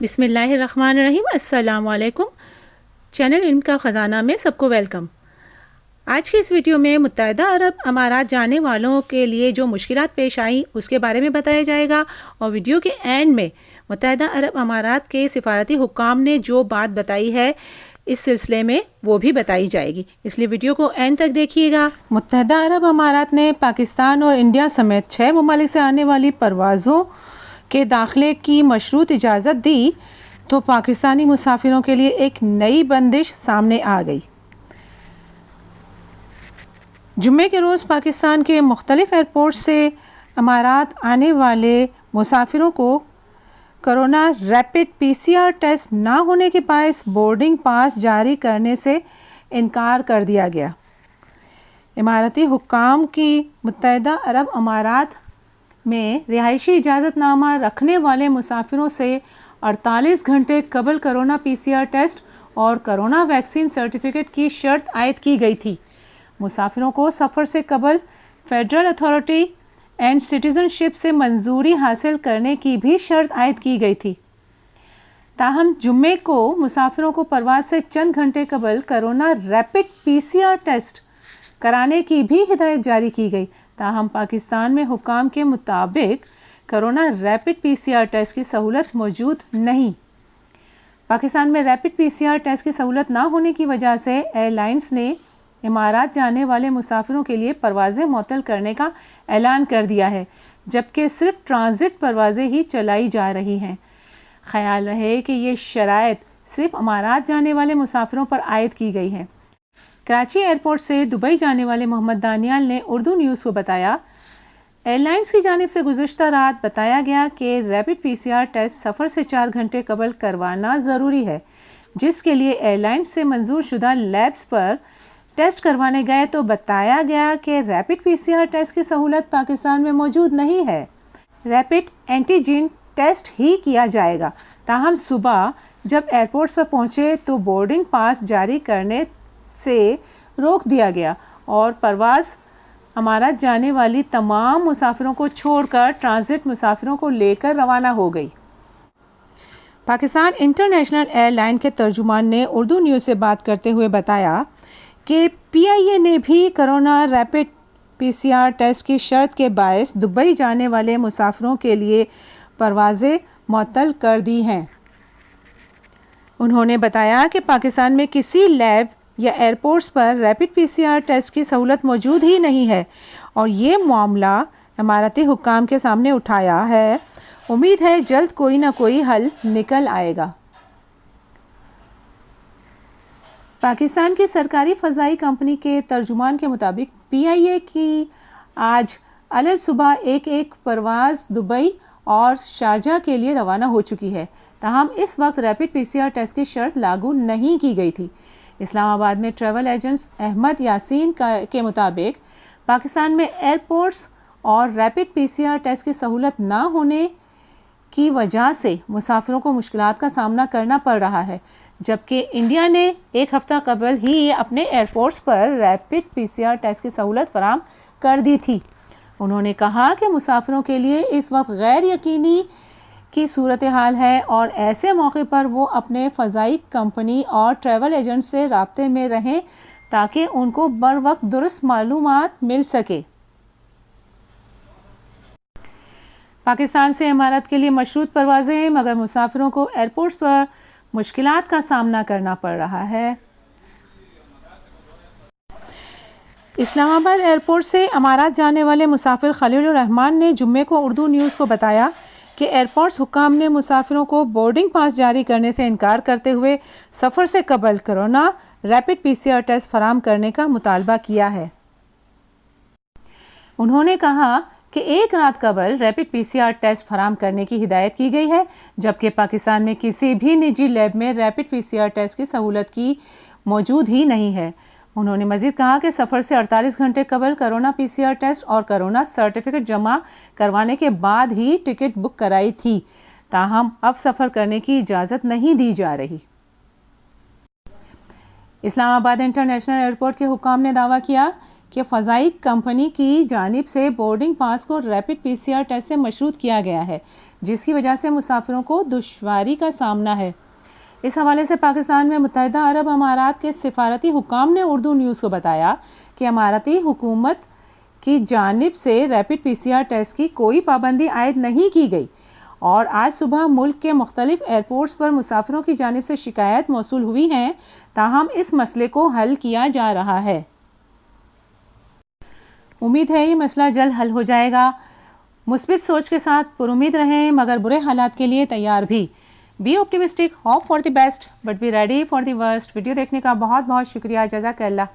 بسم اللہ الرحمن الرحیم۔ السلام علیکم۔ چینل علم کا خزانہ میں سب کو ویلکم۔ آج کی اس ویڈیو میں متحدہ عرب امارات جانے والوں کے لیے جو مشکلات پیش آئیں اس کے بارے میں بتایا جائے گا، اور ویڈیو کے اینڈ میں متحدہ عرب امارات کے سفارتی حکام نے جو بات بتائی ہے اس سلسلے میں وہ بھی بتائی جائے گی، اس لیے ویڈیو کو اینڈ تک دیکھیے گا۔ متحدہ عرب امارات نے پاکستان اور انڈیا سمیت 6 ممالک سے آنے والی پروازوں کے داخلے کی مشروط اجازت دی تو پاکستانی مسافروں کے لیے ایک نئی بندش سامنے آ گئی۔ جمعے کے روز پاکستان کے مختلف ایئرپورٹ سے امارات آنے والے مسافروں کو کورونا ریپڈ PCR ٹیسٹ نہ ہونے کے باعث بورڈنگ پاس جاری کرنے سے انکار کر دیا گیا۔ اماراتی حکام کی متحدہ عرب امارات میں رہائشی اجازت نامہ رکھنے والے مسافروں سے 48 گھنٹے قبل کورونا PCR ٹیسٹ اور کورونا ویکسین سرٹیفکیٹ کی شرط عائد کی گئی تھی۔ مسافروں کو سفر سے قبل فیڈرل اتھارٹی اینڈ سٹیزن شپ سے منظوری حاصل کرنے کی بھی شرط عائد کی گئی تھی۔ تاہم جمعے کو مسافروں کو پرواز سے چند گھنٹے قبل کورونا ریپڈ PCR ٹیسٹ کرانے کی بھی ہدایت جاری کی گئی۔ تاہم پاکستان میں حکام کے مطابق کورونا ریپڈ PCR ٹیسٹ کی سہولت موجود نہیں۔ پاکستان میں ریپڈ PCR ٹیسٹ کی سہولت نہ ہونے کی وجہ سے ایئر لائنز نے امارات جانے والے مسافروں کے لیے پروازیں معطل کرنے کا اعلان کر دیا ہے، جبکہ صرف ٹرانزٹ پروازیں ہی چلائی جا رہی ہیں۔ خیال رہے کہ یہ شرائط صرف امارات جانے والے مسافروں پر عائد کی گئی ہیں۔ کراچی ایئرپورٹ سے دبئی جانے والے محمد دانیال نے اردو نیوز کو بتایا، ایئر لائنز کی جانب سے گزشتہ رات بتایا گیا کہ ریپڈ PCR ٹیسٹ سفر سے 4 گھنٹے قبل کروانا ضروری ہے، جس کے لیے ایئر لائنز سے منظور شدہ لیبز پر ٹیسٹ کروانے گئے تو بتایا گیا کہ ریپڈ PCR ٹیسٹ کی سہولت پاکستان میں موجود نہیں ہے، ریپڈ اینٹیجن ٹیسٹ ہی کیا جائے گا۔ تاہم صبح جب ایئرپورٹ پر پہنچے تو بورڈنگ پاس جاری کرنے سے روک دیا گیا اور پرواز امارات جانے والی تمام مسافروں کو چھوڑ کر ٹرانزٹ مسافروں کو لے کر روانہ ہو گئی۔ پاکستان انٹرنیشنل ایئر لائن کے ترجمان نے اردو نیوز سے بات کرتے ہوئے بتایا کہ PIA نے بھی کورونا ریپڈ PCR ٹیسٹ کی شرط کے باعث دبئی جانے والے مسافروں کے لیے پروازیں معطل کر دی ہیں۔ انہوں نے بتایا کہ پاکستان میں کسی لیب یا ایئرپورٹس پر ریپڈ PCR ٹیسٹ کی سہولت موجود ہی نہیں ہے اور یہ معاملہ اماراتی حکام کے سامنے اٹھایا ہے۔ امید ہے جلد کوئی نہ کوئی حل نکل آئے گا۔ پاکستان کی سرکاری فضائی کمپنی کے ترجمان کے مطابق PIA کی آج الصبح ایک پرواز دبئی اور شارجہ کے لیے روانہ ہو چکی ہے، تاہم اس وقت ریپڈ PCR ٹیسٹ کی شرط لاگو نہیں کی گئی تھی۔ اسلام آباد میں ٹریول ایجنٹس احمد یاسین کے مطابق پاکستان میں ایئرپورٹس اور ریپڈ PCR ٹیسٹ کی سہولت نہ ہونے کی وجہ سے مسافروں کو مشکلات کا سامنا کرنا پڑ رہا ہے، جبکہ انڈیا نے ایک ہفتہ قبل ہی اپنے ایئرپورٹس پر ریپڈ PCR ٹیسٹ کی سہولت فراہم کر دی تھی۔ انہوں نے کہا کہ مسافروں کے لیے اس وقت غیر یقینی کی صورتحال ہے اور ایسے موقع پر وہ اپنے فضائی کمپنی اور ٹریول ایجنٹ سے رابطے میں رہیں تاکہ ان کو بروقت درست معلومات مل سکے۔ پاکستان سے امارات کے لیے مشروط پروازیں ہیں، مگر مسافروں کو ایئرپورٹس پر مشکلات کا سامنا کرنا پڑ رہا ہے۔ اسلام آباد ایئرپورٹ سے امارات جانے والے مسافر خلیل الرحمان نے جمعے کو اردو نیوز کو بتایا کہ ایئرپورٹس حکام نے مسافروں کو بورڈنگ پاس جاری کرنے سے انکار کرتے ہوئے سفر سے قبل کورونا ریپڈ PCR ٹیسٹ فراہم کرنے کا مطالبہ کیا ہے۔ انہوں نے کہا کہ ایک رات قبل ریپڈ PCR ٹیسٹ فراہم کرنے کی ہدایت کی گئی ہے، جبکہ پاکستان میں کسی بھی نجی لیب میں ریپڈ PCR ٹیسٹ کی سہولت کی موجود ہی نہیں ہے۔ انہوں نے مزید کہا کہ سفر سے 48 گھنٹے قبل کورونا PCR ٹیسٹ اور کورونا سرٹیفکیٹ جمع کروانے کے بعد ہی ٹکٹ بک کرائی تھی، تاہم اب سفر کرنے کی اجازت نہیں دی جا رہی۔ اسلام آباد انٹرنیشنل ایئرپورٹ کے حکام نے دعویٰ کیا کہ فضائی کمپنی کی جانب سے بورڈنگ پاس کو ریپڈ PCR ٹیسٹ سے مشروط کیا گیا ہے، جس کی وجہ سے مسافروں کو دشواری کا سامنا ہے۔ اس حوالے سے پاکستان میں متحدہ عرب امارات کے سفارتی حکام نے اردو نیوز کو بتایا کہ اماراتی حکومت کی جانب سے ریپڈ پی سی آر ٹیسٹ کی کوئی پابندی عائد نہیں کی گئی، اور آج صبح ملک کے مختلف ایئرپورٹس پر مسافروں کی جانب سے شکایات موصول ہوئی ہیں، تاہم اس مسئلے کو حل کیا جا رہا ہے۔ امید ہے یہ مسئلہ جلد حل ہو جائے گا۔ مثبت سوچ کے ساتھ پر امید رہیں، مگر برے حالات کے لیے تیار بھی۔ Be optimistic, hope for the best, but be ready for the worst۔ Video دیکھنے کا بہت بہت شکریہ، جزاک اللہ۔